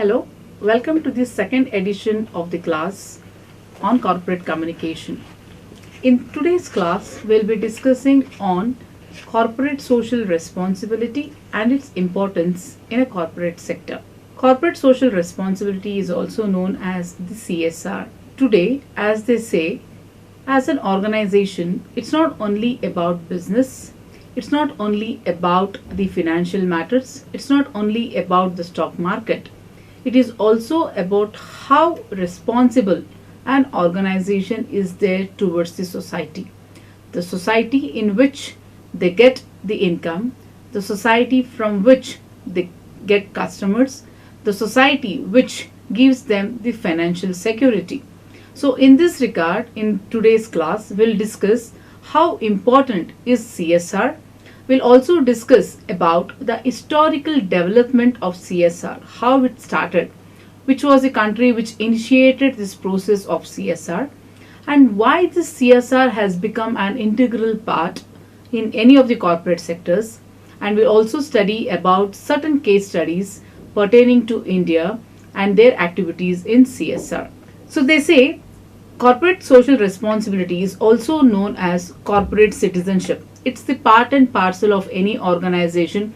Hello, welcome to the second edition of the class on corporate communication. In today's class, we'll be discussing on corporate social responsibility and its importance in a corporate sector. Corporate social responsibility is also known as the CSR. Today, as they say, as an organization, it's not only about business, it's not only about the financial matters, it's not only about the stock market. It is also about how responsible an organization is there towards the society. The society in which they get the income, the society from which they get customers, the society which gives them the financial security. So in this regard, in today's class, we'll discuss how important is CSR. We'll also discuss about the historical development of CSR, how it started, which was the country which initiated this process of CSR, and why this CSR has become an integral part in any of the corporate sectors. And we'll also study about certain case studies pertaining to India and their activities in CSR. So they say corporate social responsibility is also known as corporate citizenship. It's the part and parcel of any organization,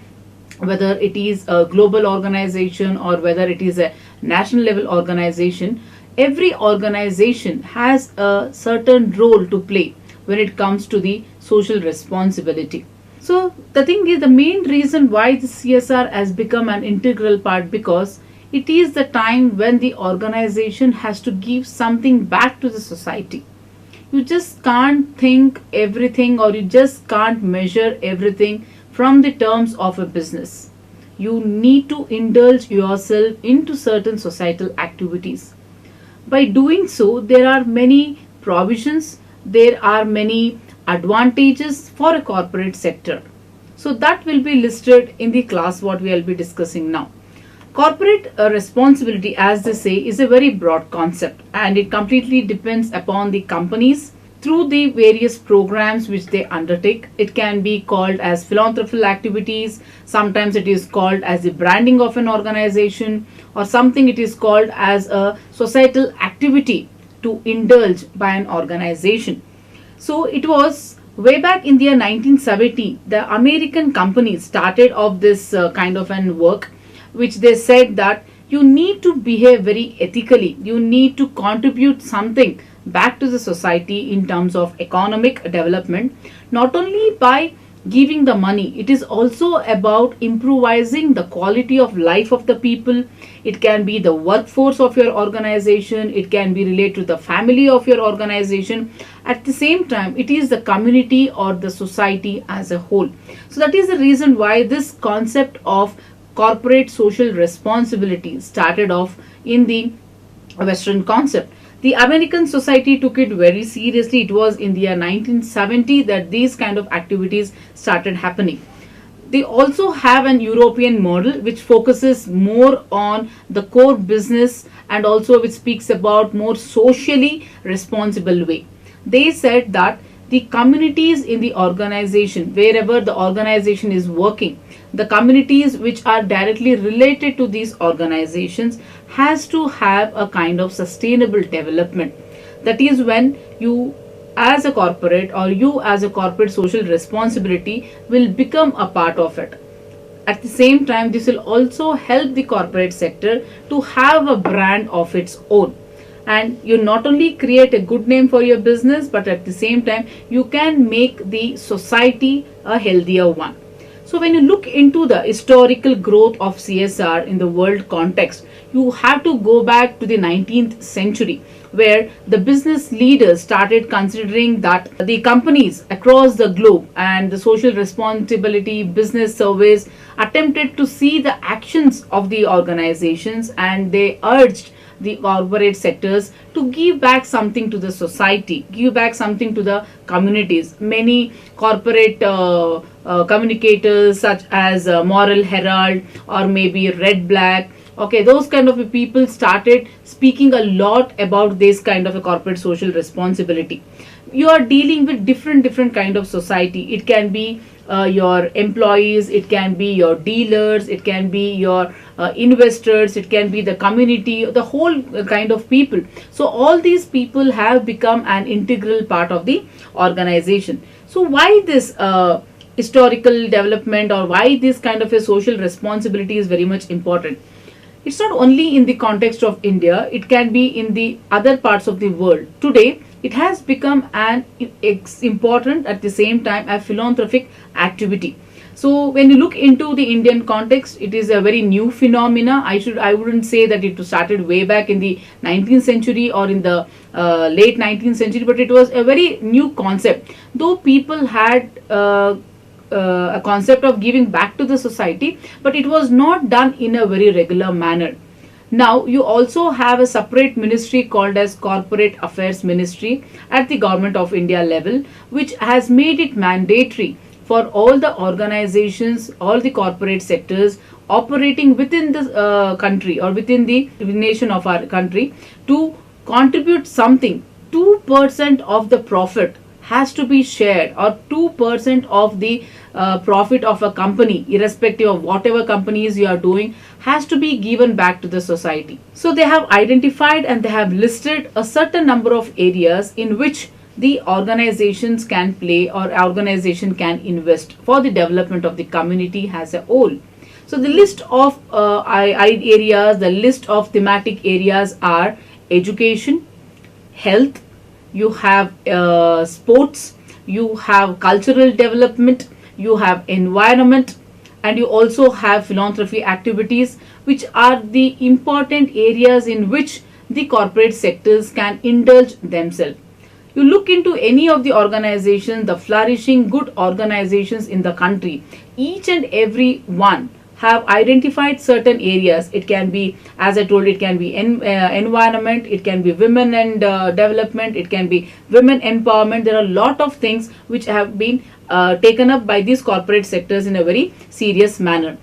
whether it is a global organization or whether it is a national level organization. Every organization has a certain role to play when it comes to the social responsibility. So the thing is, the main reason why the CSR has become an integral part, because it is the time when the organization has to give something back to the society. You just can't think everything, or you just can't measure everything from the terms of a business. You need to indulge yourself into certain societal activities. By doing so, there are many provisions, there are many advantages for a corporate sector. So that will be listed in the class what we will be discussing now. Corporate responsibility, as they say, is a very broad concept, and it completely depends upon the companies through the various programs which they undertake. It can be called as philanthropical activities, sometimes it is called as the branding of an organization, or something it is called as a societal activity to indulge by an organization. So it was way back in the year 1970, the American companies started off this kind of an work, which they said that you need to behave very ethically. You need to contribute something back to the society in terms of economic development, not only by giving the money. It is also about improvising the quality of life of the people. It can be the workforce of your organization. It can be related to the family of your organization. At the same time, it is the community or the society as a whole. So that is the reason why this concept of corporate social responsibility started off in the Western concept. The American society took it very seriously. It was in the year 1970 that these kind of activities started happening. They also have an European model which focuses more on the core business, and also which speaks about more socially responsible way. They said that the communities in the organization, wherever the organization is working, the communities which are directly related to these organizations has to have a kind of sustainable development. That is when you as a corporate, or you as a corporate social responsibility will become a part of it. At the same time, this will also help the corporate sector to have a brand of its own. And you not only create a good name for your business, but at the same time, you can make the society a healthier one. So when you look into the historical growth of CSR in the world context, you have to go back to the 19th century, where the business leaders started considering that the companies across the globe and the social responsibility business surveys attempted to see the actions of the organizations, and they urged the corporate sectors to give back something to the society, give back something to the communities. Many corporate communicators such as Moral Herald or maybe Red Black, okay, those kind of people started speaking a lot about this kind of a corporate social responsibility. You are dealing with different kind of society. It can be your employees, it can be your dealers, it can be your investors, it can be the community, the whole kind of people. So all these people have become an integral part of the organization. So why this historical development, or why this kind of a social responsibility is very much important? It's not only in the context of India, it can be in the other parts of the world. Today, it has become an important, at the same time, a philanthropic activity. So when you look into the Indian context, it is a very new phenomena. I wouldn't say that it started way back in the 19th century or in the late 19th century, but it was a very new concept. Though people had a concept of giving back to the society, but it was not done in a very regular manner. Now you also have a separate ministry called as Corporate Affairs Ministry at the Government of India level, which has made it mandatory for all the organizations, all the corporate sectors operating within the country or within the nation of our country to contribute something. 2% of the profit has to be shared, or 2% of the profit of a company, irrespective of whatever companies you are doing, has to be given back to the society. So they have identified and they have listed a certain number of areas in which the organizations can play, or organization can invest for the development of the community as a whole. So the list of areas, the list of thematic areas are education, health, you have sports, you have cultural development, you have environment, and you also have philanthropy activities, which are the important areas in which the corporate sectors can indulge themselves. You look into any of the organizations, the flourishing good organizations in the country, each and every one have identified certain areas. It can be, as I told, it can be environment, it can be women and development, it can be women empowerment. There are a lot of things which have been taken up by these corporate sectors in a very serious manner.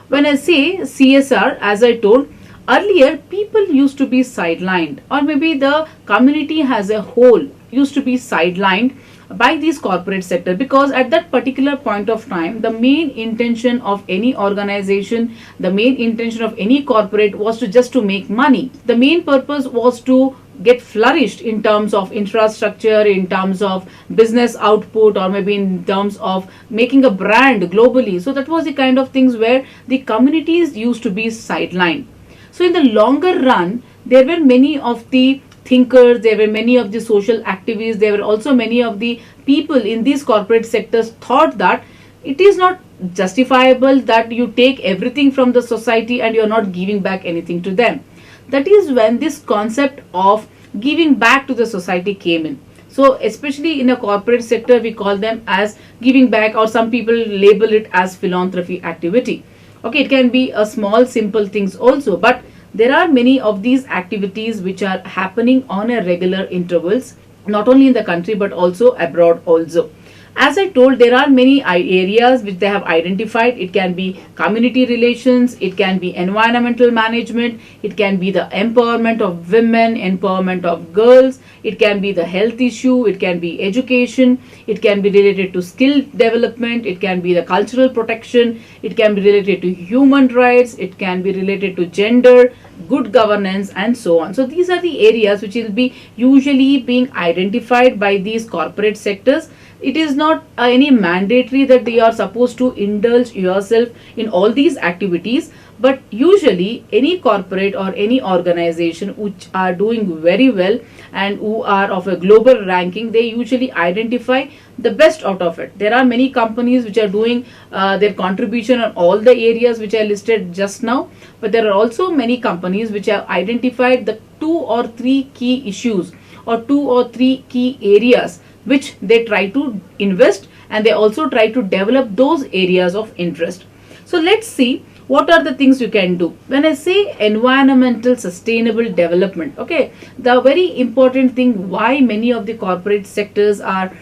When I say CSR, as I told, earlier people used to be sidelined, or maybe the community as a whole used to be sidelined by these corporate sector, because at that particular point of time the main intention of any organization, the main intention of any corporate was to just to make money. The main purpose was to get flourished in terms of infrastructure, in terms of business output, or maybe in terms of making a brand globally. So that was the kind of things where the communities used to be sidelined. So in the longer run, there were many of the thinkers, there were many of the social activists, there were also many of the people in these corporate sectors thought that it is not justifiable that you take everything from the society and you are not giving back anything to them. That is when this concept of giving back to the society came in. So especially in a corporate sector, we call them as giving back, or some people label it as philanthropy activity. Okay, it can be a small simple things also, but there are many of these activities which are happening on a regular intervals, not only in the country but also abroad also. As I told, there are many areas which they have identified. It can be community relations, it can be environmental management, it can be the empowerment of women, empowerment of girls, it can be the health issue, it can be education, it can be related to skill development, it can be the cultural protection, it can be related to human rights, it can be related to gender, good governance, and so on. So these are the areas which will be usually being identified by these corporate sectors. It is not any mandatory that they are supposed to indulge yourself in all these activities, but usually any corporate or any organization which are doing very well and who are of a global ranking, they usually identify the best out of it. There are many companies which are doing their contribution on all the areas which I listed just now, but there are also many companies which have identified the 2 or 3 key issues or 2 or 3 key areas which they try to invest, and they also try to develop those areas of interest. So let's see what are the things you can do. When I say environmental sustainable development, okay, the very important thing why many of the corporate sectors are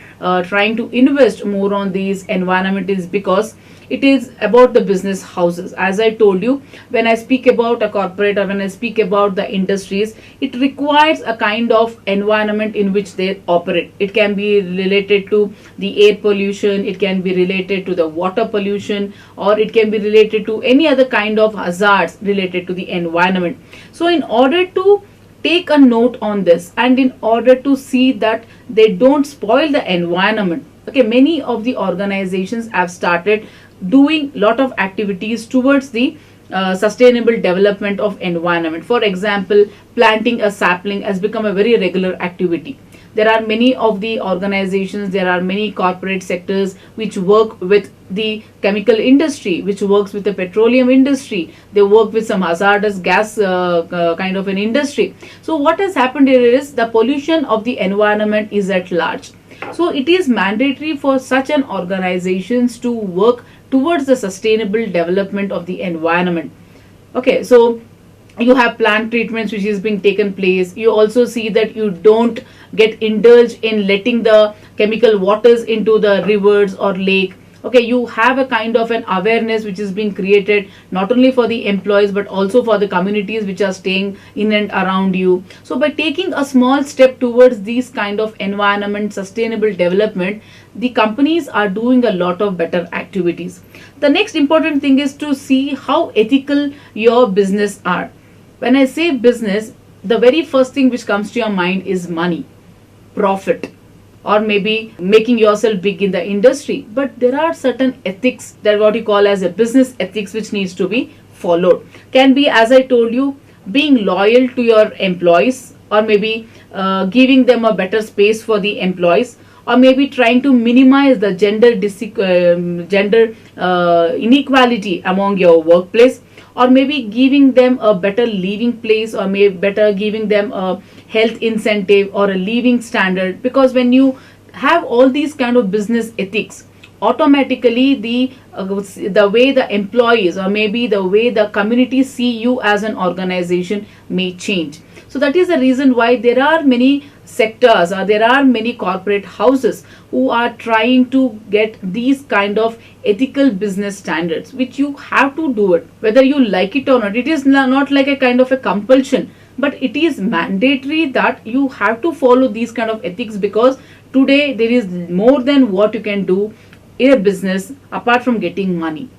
trying to invest more on these environment is because it is about the business houses. As I told you, when I speak about a corporate or when I speak about the industries, it requires a kind of environment in which they operate. It can be related to the air pollution, it can be related to the water pollution, or it can be related to any other kind of hazards related to the environment. So in order to take a note on this, and in order to see that they don't spoil the environment, okay, many of the organizations have started doing lot of activities towards the sustainable development of environment. For example, planting a sapling has become a very regular activity. There are many of the organizations, there are many corporate sectors which work with the chemical industry, which works with the petroleum industry. They work with some hazardous gas kind of an industry. So what has happened here is the pollution of the environment is at large. So it is mandatory for such an organizations to work towards the sustainable development of the environment. Okay, so you have plant treatments which is being taken place. You also see that you don't get indulged in letting the chemical waters into the rivers or lake. Okay, you have a kind of an awareness which is being created not only for the employees but also for the communities which are staying in and around you. So by taking a small step towards these kind of environment sustainable development, the companies are doing a lot of better activities. The next important thing is to see how ethical your business are. When I say business, the very first thing which comes to your mind is money, profit, or maybe making yourself big in the industry. But there are certain ethics, that what you call as a business ethics, which needs to be followed. Can be, as I told you, being loyal to your employees, or maybe giving them a better space for the employees, or maybe trying to minimize the gender inequality among your workplace, or maybe giving them a better living place, or maybe better giving them a health incentive or a living standard. Because when you have all these kind of business ethics, automatically the way the employees or maybe the way the community see you as an organization may change. So that is the reason why there are many sectors or there are many corporate houses who are trying to get these kind of ethical business standards, which you have to do it whether you like it or not. It is not like a kind of a compulsion, but it is mandatory that you have to follow these kind of ethics, because today there is more than what you can do in a business apart from getting money.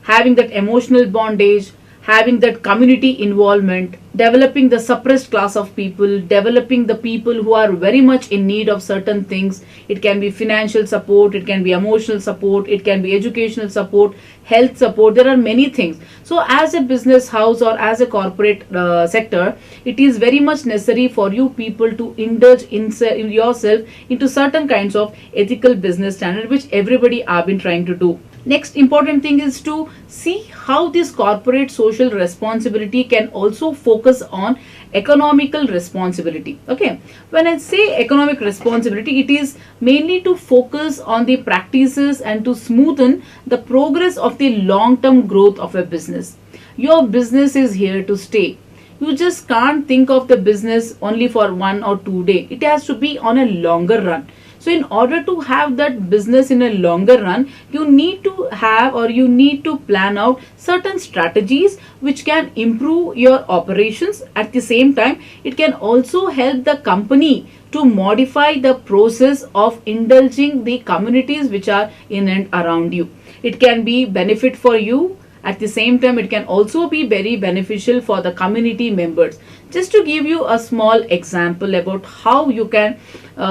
Having that emotional bondage, having that community involvement, developing the suppressed class of people, developing the people who are very much in need of certain things. It can be financial support, it can be emotional support, it can be educational support, health support. There are many things. So as a business house or as a corporate sector, it is very much necessary for you people to indulge in yourself into certain kinds of ethical business standard, which everybody have been trying to do. Next important thing is to see how this corporate social responsibility can also focus on economical responsibility. Okay, when I say economic responsibility, it is mainly to focus on the practices and to smoothen the progress of the long-term growth of a business. Your business is here to stay. You just can't think of the business only for 1 or 2 days. It has to be on a longer run. So in order to have that business in a longer run, you need to have or you need to plan out certain strategies which can improve your operations. At the same time, it can also help the company to modify the process of indulging the communities which are in and around you. It can be benefit for you. At the same time, it can also be very beneficial for the community members. Just to give you a small example about how you can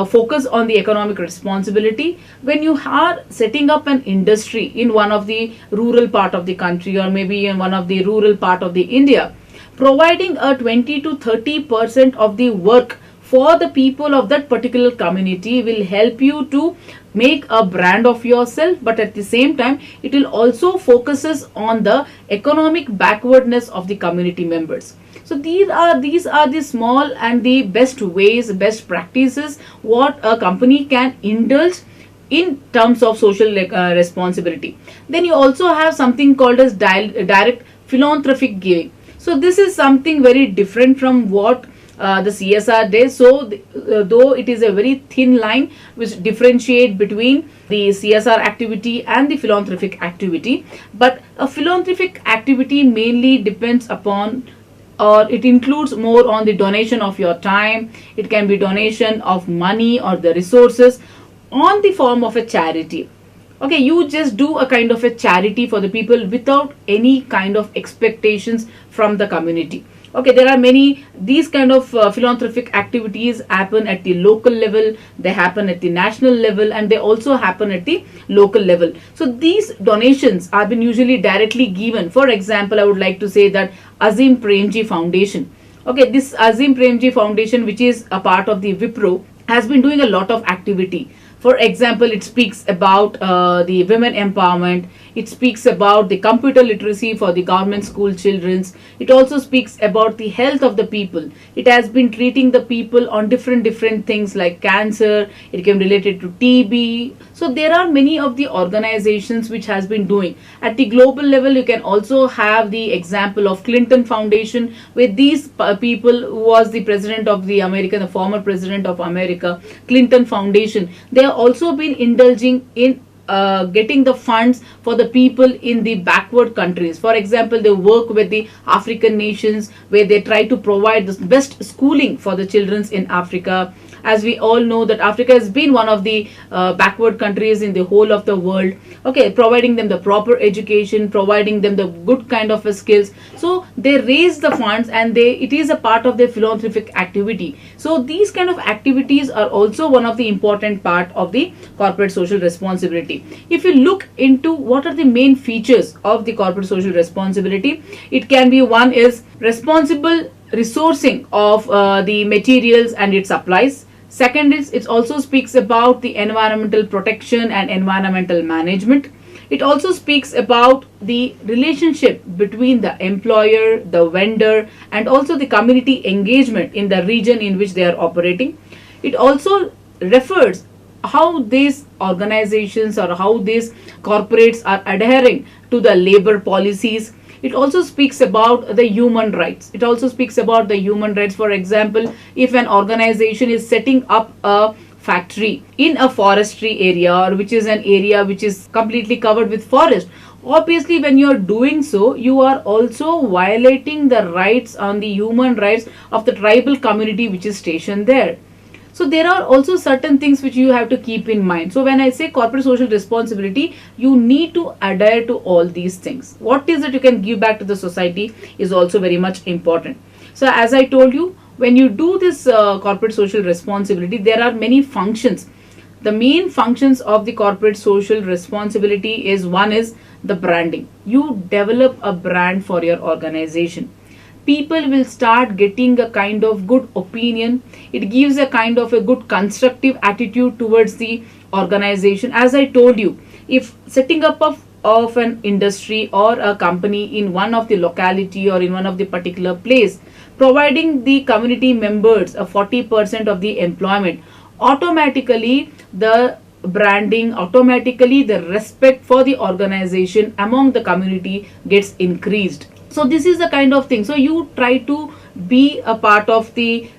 focus on the economic responsibility, when you are setting up an industry in one of the rural part of the country or maybe in one of the rural part of the India, providing a 20 to 30% of the work for the people of that particular community will help you to make a brand of yourself, but at the same time it will also focuses on the economic backwardness of the community members. So these are the small and the best ways, best practices what a company can indulge in terms of social responsibility. Then you also have something called as direct philanthropic giving. So this is something very different from what the CSR Day. So though it is a very thin line which differentiate between the CSR activity and the philanthropic activity, but a philanthropic activity mainly depends upon, or it includes more on the donation of your time. It can be donation of money or the resources on the form of a charity. Okay, you just do a kind of a charity for the people without any kind of expectations from the community. Okay, there are many these kind of philanthropic activities happen at the local level, they happen at the national level, and they also happen at the local level. So these donations are been usually directly given. For example, I would like to say that Azim Premji Foundation. Okay, this Azim Premji Foundation, which is a part of the Wipro, has been doing a lot of activity. For example, it speaks about the women empowerment. It speaks about the computer literacy for the government school children. It also speaks about the health of the people. It has been treating the people on different things like cancer. It can be related to TB. So there are many of the organizations which has been doing. At the global level, you can also have the example of Clinton Foundation, where these people who was the president of the America, the former president of America, Clinton Foundation, they have also been indulging in getting the funds for the people in the backward countries. For example, they work with the African nations where they try to provide the best schooling for the children in Africa. As we all know that Africa has been one of the backward countries in the whole of the world. Okay, providing them the proper education, providing them the good kind of skills. So they raise the funds, and it is a part of their philanthropic activity. So these kind of activities are also one of the important part of the corporate social responsibility. If you look into what are the main features of the corporate social responsibility, it can be, one is responsible resourcing of the materials and its supplies. Second is, it also speaks about the environmental protection and environmental management. It also speaks about the relationship between the employer, the vendor, and also the community engagement in the region in which they are operating. It also refers how these organizations or how these corporates are adhering to the labor policies. It also speaks about the human rights. It also speaks about the human rights. For example, if an organization is setting up a factory in a forestry area, or which is an area which is completely covered with forest, obviously when you are doing so, you are also violating the rights on the human rights of the tribal community which is stationed there. So there are also certain things which you have to keep in mind. So when I say corporate social responsibility, you need to adhere to all these things. What is it you can give back to the society is also very much important. So as I told you, when you do this corporate social responsibility, there are many functions. The main functions of the corporate social responsibility is, one is the branding. You develop a brand for your organization. People will start getting a kind of good opinion. It gives a kind of a good constructive attitude towards the organization. As I told you, if setting up of an industry or a company in one of the locality or in one of the particular place, providing the community members a 40% of the employment, automatically the branding, automatically the respect for the organization among the community gets increased. So this is the kind of thing. So you try to be a part of the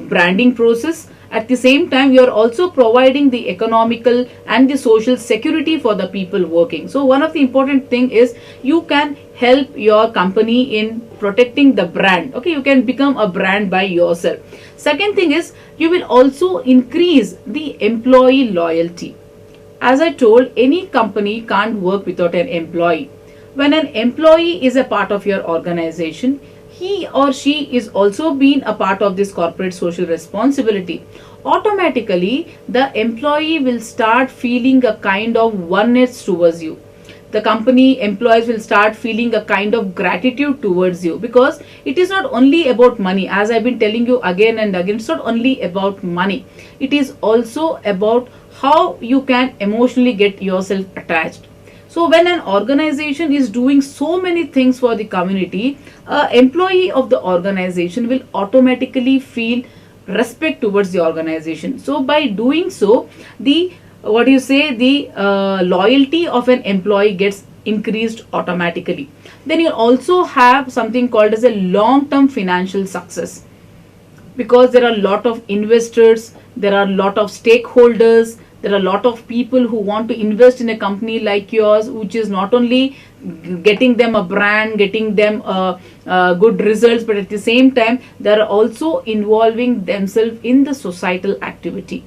branding process. At the same time, you are also providing the economical and the social security for the people working. So one of the important thing is you can help your company in protecting the brand. Okay, you can become a brand by yourself. Second thing is, you will also increase the employee loyalty. As I told, any company can't work without an employee. When an employee is a part of your organization, he or she is also being a part of this corporate social responsibility. Automatically, the employee will start feeling a kind of oneness towards you. The company employees will start feeling a kind of gratitude towards you, because it is not only about money. As I've been telling you again and again, it's not only about money. It is also about how you can emotionally get yourself attached. So when an organization is doing so many things for the community, an employee of the organization will automatically feel respect towards the organization. So by doing so, the loyalty of an employee gets increased automatically. Then you also have something called as a long-term financial success. because there are a lot of investors, there are a lot of stakeholders, there are a lot of people who want to invest in a company like yours, which is not only getting them a brand, getting them good results, but at the same time they are also involving themselves in the societal activity.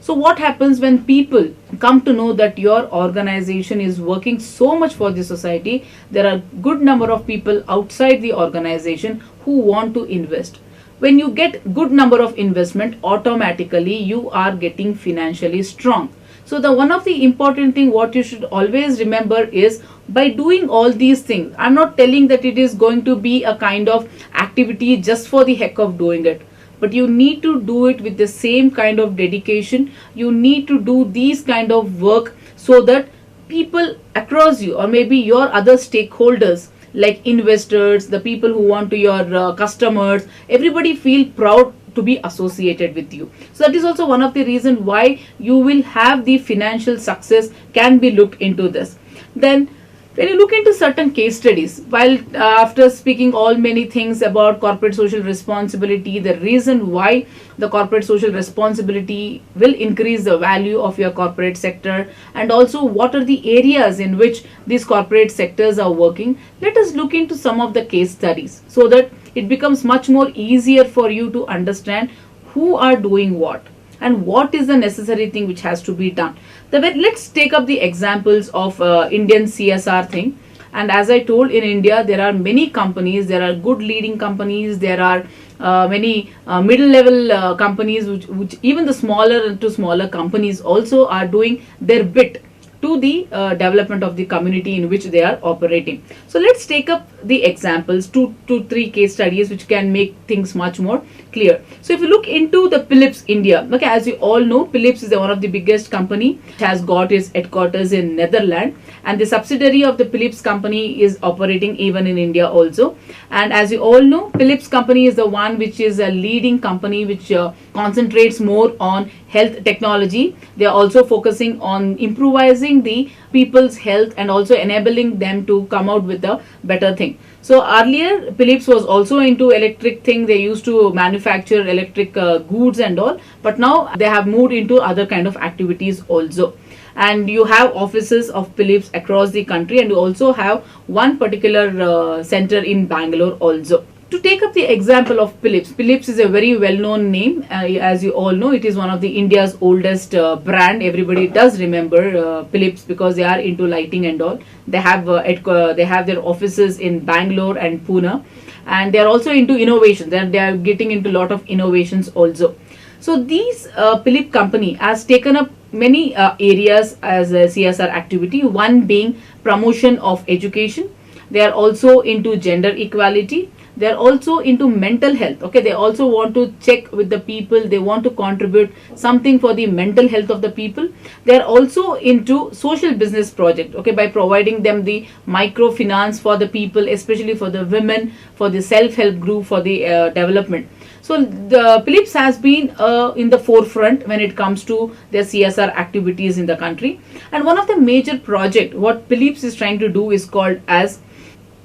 So what happens when people come to know that your organization is working so much for the society? There are good number of people outside the organization who want to invest. When you get good number of investment, automatically you are getting financially strong. So the one of the important thing what you should always remember is, by doing all these things, I'm not telling that it is going to be a kind of activity just for the heck of doing it, but you need to do it with the same kind of dedication. You need to do these kind of work so that people across you, or maybe your other stakeholders like investors, the people who want to your customers, everybody feel proud to be associated with you. So that is also one of the reasons why you will have the financial success can be looked into this. Then when you look into certain case studies, while after speaking all many things about corporate social responsibility, the reason why the corporate social responsibility will increase the value of your corporate sector, and also what are the areas in which these corporate sectors are working, let us look into some of the case studies so that it becomes much more easier for you to understand who are doing what and what is the necessary thing which has to be done. Let's take up the examples of Indian CSR thing. And as I told, in India there are many companies, there are good leading companies, there are many middle level companies, which even the smaller to smaller companies also are doing their bit to the development of the community in which they are operating. So let's take up the examples, two to three case studies which can make things much more clear. So if you look into the Philips India, okay, as you all know, Philips is one of the biggest company. It has got its headquarters in Netherlands, and the subsidiary of the Philips company is operating even in India also. And as you all know, Philips company is the one which is a leading company which concentrates more on health technology. They are also focusing on improvising the people's health and also enabling them to come out with a better thing. So earlier Philips was also into electric thing. They used to manufacture electric goods and all, but now they have moved into other kind of activities also. And you have offices of Philips across the country, and you also have one particular center in Bangalore also. To take up the example of Philips, Philips is a very well-known name. As you all know, it is one of the India's oldest brand. Everybody does remember Philips because they are into lighting and all. They have their offices in Bangalore and Pune, and they are also into innovation. They are getting into a lot of innovations also. So these Philips company has taken up many areas as a CSR activity. One being promotion of education. They are also into gender equality. They are also into mental health. Okay, they also want to check with the people. They want to contribute something for the mental health of the people. They are also into social business project. Okay, by providing them the microfinance for the people, especially for the women, for the self-help group, for the development. So the Philips has been in the forefront when it comes to their CSR activities in the country. And one of the major project what Philips is trying to do is called as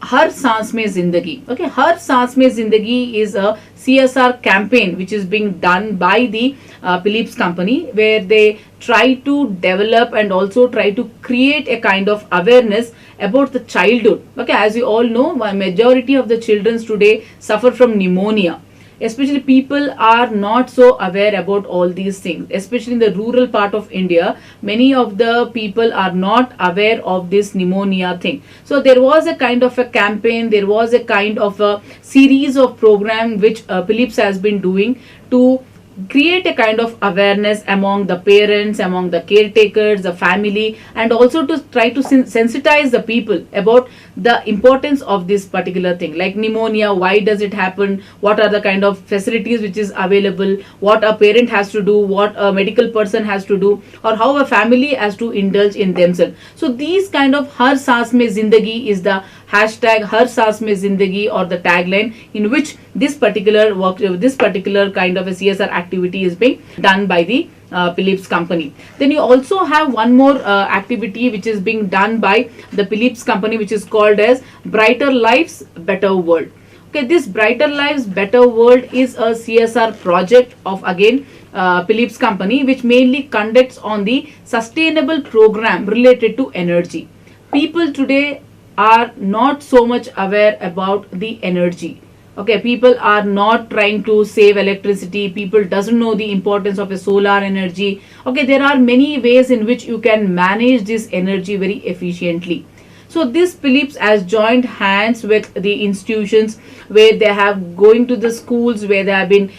Har Saans Mein Zindagi. Okay, Har Saans Mein Zindagi is a CSR campaign which is being done by the Philips company, where they try to develop and also try to create a kind of awareness about the childhood. Okay, as you all know, majority of the children today suffer from pneumonia. Especially people are not so aware about all these things, especially in the rural part of India. Many of the people are not aware of this pneumonia thing. So there was a kind of a campaign, there was a kind of a series of program which Philips has been doing to create a kind of awareness among the parents, among the caretakers, the family, and also to try to sensitize the people about the importance of this particular thing, like pneumonia. Why does it happen? What are the kind of facilities which is available? What a parent has to do? What a medical person has to do? Or how a family has to indulge in themselves? So these kind of Har Saans Mein Zindagi is the hashtag Har Saans Mein Zindagi, or the tagline in which this particular work, this particular kind of a CSR activity is being done by the Philips company. Then you also have one more activity which is being done by the Philips company, which is called as Brighter Lives, Better World. Okay, this Brighter Lives, Better World is a CSR project of again Philips company, which mainly conducts on the sustainable program related to energy. People today are not so much aware about the energy. Okay, people are not trying to save electricity. People doesn't know the importance of a solar energy. Okay, there are many ways in which you can manage this energy very efficiently. So this Philips has joined hands with the institutions where they have going to the schools, where they have been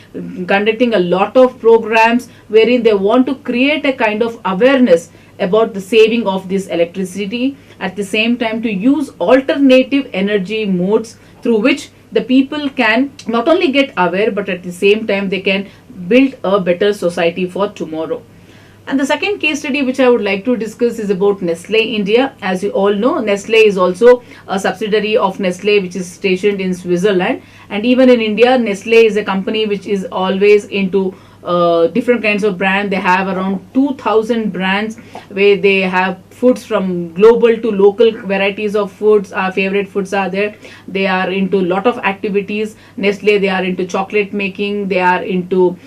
conducting a lot of programs wherein they want to create a kind of awareness about the saving of this electricity, at the same time to use alternative energy modes through which the people can not only get aware, but at the same time they can build a better society for tomorrow. And the second case study which I would like to discuss is about Nestle India. As you all know, Nestle is also a subsidiary of Nestle, which is stationed in Switzerland. And even in India, Nestle is a company which is always into different kinds of brand. They have around 2000 brands where they have foods from global to local varieties of foods. Our favorite foods are there. They are into lot of activities. Nestle, they are into chocolate making. They are into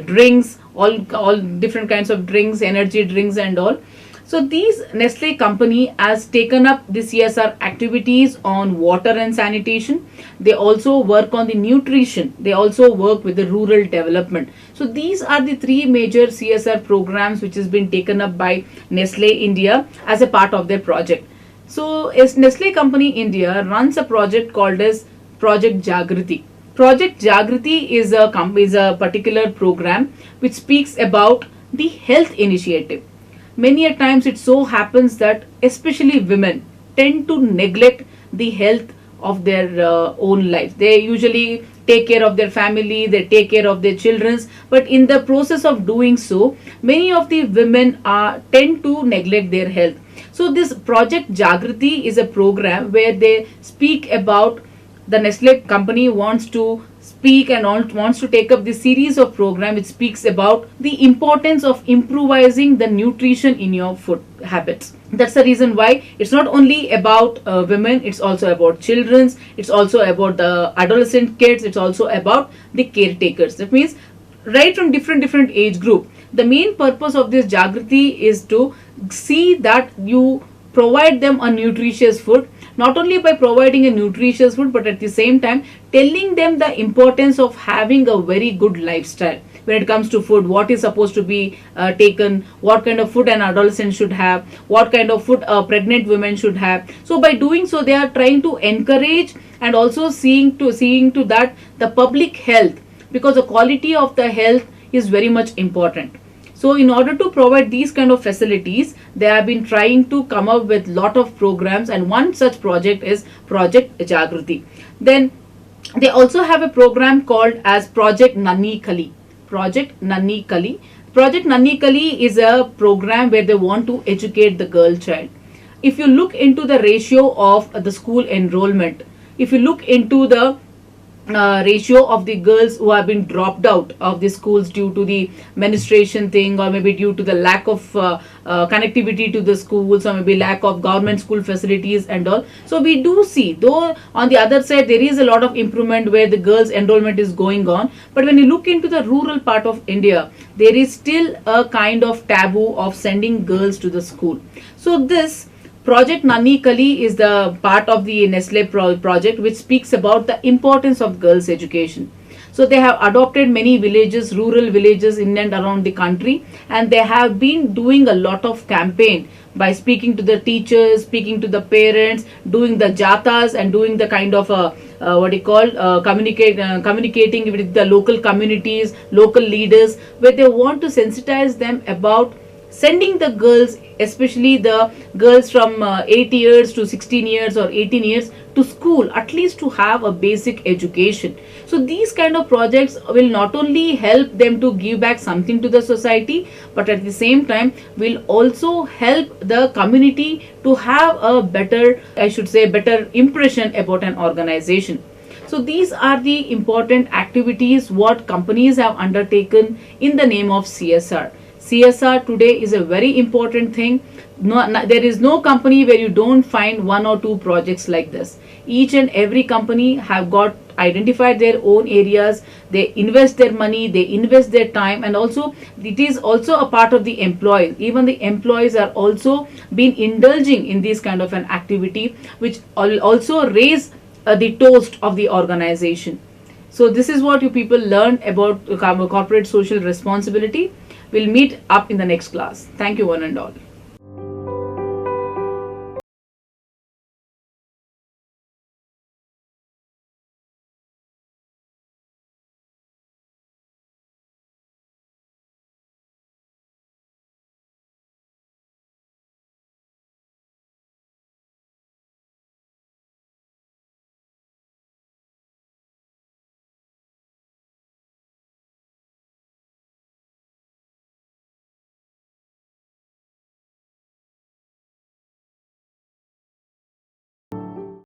drinks, all different kinds of drinks, energy drinks and all. So these Nestle company has taken up the CSR activities on water and sanitation. They also work on the nutrition. They also work with the rural development. So these are the three major CSR programs which has been taken up by Nestle India as a part of their project. So as Nestle Company India runs a project called as Project Jagriti. Project Jagriti is a particular program which speaks about the health initiative. Many a times it so happens that especially women tend to neglect the health of their own lives. They usually take care of their family, they take care of their children, but in the process of doing so, many of the women tend to neglect their health. So this Project Jagriti is a program where they speak about, the Nestle company wants to speak and wants to take up this series of program which speaks about the importance of improvising the nutrition in your food habits. That's the reason why it's not only about women, it's also about children, it's also about the adolescent kids, it's also about the caretakers. That means right from different age group. The main purpose of this Jagriti is to see that you provide them a nutritious food, not only by providing a nutritious food, but at the same time telling them the importance of having a very good lifestyle when it comes to food, what is supposed to be taken, what kind of food an adolescent should have, what kind of food a pregnant woman should have. So by doing so, they are trying to encourage and also seeing to that the public health, because the quality of the health is very much important. So in order to provide these kind of facilities, they have been trying to come up with lot of programs, and one such project is Project Jagriti. Then they also have a program called as Project Nanni Kali. Project Nanni Kali. Project Nanni Kali is a program where they want to educate the girl child. If you look into the ratio of the school enrollment, if you look into the ratio of the girls who have been dropped out of the schools due to the menstruation thing, or maybe due to the lack of connectivity to the schools, or maybe lack of government school facilities and all. So we do see, though on the other side there is a lot of improvement where the girls enrollment is going on, but when you look into the rural part of India, there is still a kind of taboo of sending girls to the school. So this Project Nanni Kali is the part of the Nestle project which speaks about the importance of girls' education. So they have adopted many villages, rural villages in and around the country, and they have been doing a lot of campaign by speaking to the teachers, speaking to the parents, doing the jatas and doing the kind of communicating with the local communities, local leaders, where they want to sensitize them about sending the girls, especially the girls from 8 years to 16 years or 18 years to school, at least to have a basic education. So these kind of projects will not only help them to give back something to the society, but at the same time will also help the community to have a better, better impression about an organization. So these are the important activities what companies have undertaken in the name of CSR. CSR today is a very important thing. There is no company where you don't find one or two projects like this. Each and every company have got identified their own areas. They invest their money, they invest their time, and also it is also a part of the employees. Even the employees are also been indulging in this kind of an activity, which also raise the toast of the organization. So this is what you people learned about corporate social responsibility. We'll meet up in the next class. Thank you one and all.